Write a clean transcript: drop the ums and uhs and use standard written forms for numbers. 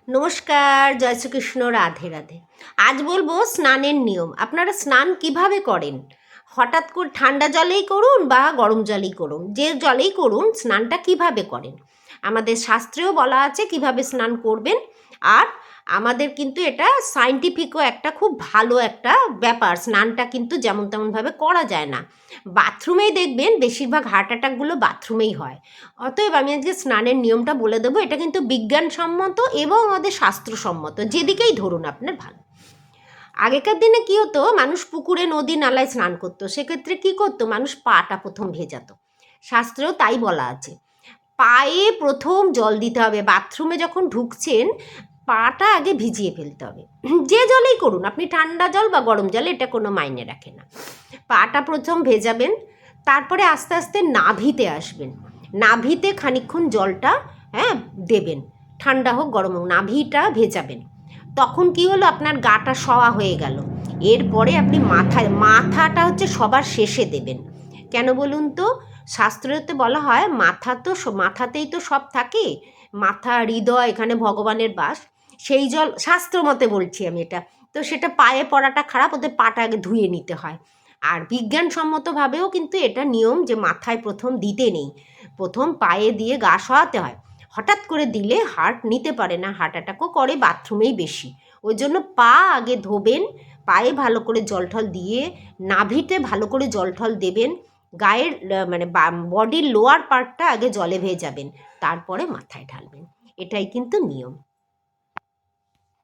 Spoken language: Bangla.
নমস্কার, জয় শ্রীকৃষ্ণ, রাধে রাধে। আজ বলবো স্নানের নিয়ম। আপনারা স্নান কিভাবে করেন? হঠাৎ করে ঠান্ডা জলেই করুন বা গরম জলেই করুন, যে জলেই করুন, স্নানটা কিভাবে করেন। আমাদের শাস্ত্রেও বলা আছে কিভাবে স্নান করবেন। আর আমাদের কিন্তু এটা সায়েন্টিফিকও একটা খুব ভালো একটা ব্যাপার। স্নানটা কিন্তু যেমন তেমনভাবে করা যায় না। বাথরুমেই দেখবেন বেশিরভাগ হার্ট অ্যাটাকগুলো বাথরুমেই হয়। অতএব আমি আজকে স্নানের নিয়মটা বলে দেবো। এটা কিন্তু বিজ্ঞানসম্মত এবং আমাদের শাস্ত্রসম্মত, যেদিকেই ধরুন আপনার ভালো। আগেকার দিনে কী হতো, মানুষ পুকুরে নদী নালায় স্নান করতো। সেক্ষেত্রে কী করতো, মানুষ পাটা প্রথম ভেজাতো। শাস্ত্রেও তাই বলা আছে, পায়ে প্রথম জল দিতে হবে। বাথরুমে যখন ঢুকছেন পাটা আগে ভিজিয়ে ফেলতে হবে। যে জলেই করুন আপনি, ঠান্ডা জল বা গরম জল, এটা কোনো মাইনে রাখে না। পাটা প্রথম ভেজাবেন, তারপরে আস্তে আস্তে নাভিতে আসবেন। নাভিতে খানিকক্ষণ জলটা দেবেন, ঠান্ডা হোক গরম হোক, নাভিটা ভেজাবেন। তখন কি হলো, আপনার গাটা সওয়া হয়ে গেল। এরপরে আপনি মাথাটা হচ্ছে সবার শেষে দেবেন। কেন বলুন তো? শাস্ত্রতে বলা হয় মাথাতেই তো সব থাকে। মাথা, হৃদয়, এখানে ভগবানের বাস। সেই জল শাস্ত্র মতে বলছি আমি এটা। তো সেটা পায়ে পড়াটা খারাপ, ওদের পাটা আগে ধুয়ে নিতে হয়। আর বিজ্ঞানসম্মতভাবেও কিন্তু এটা নিয়ম যে মাথায় প্রথম দিতে নেই, প্রথম পায়ে দিয়ে গা সওয়াতে হয়। হঠাৎ করে দিলে হার্ট নিতে পারে না, হার্ট অ্যাটাকও করে বাথরুমেই বেশি। ওই জন্য পা আগে ধোবেন, পায়ে ভালো করে জল ঠল দিয়ে, নাভিতে ভালো করে জল ঠল দেবেন, গায়ের মানে বডির লোয়ার পার্টটা আগে জলে ভেজাবেন, তারপরে মাথায় ঢালবেন। এটাই কিন্তু নিয়ম।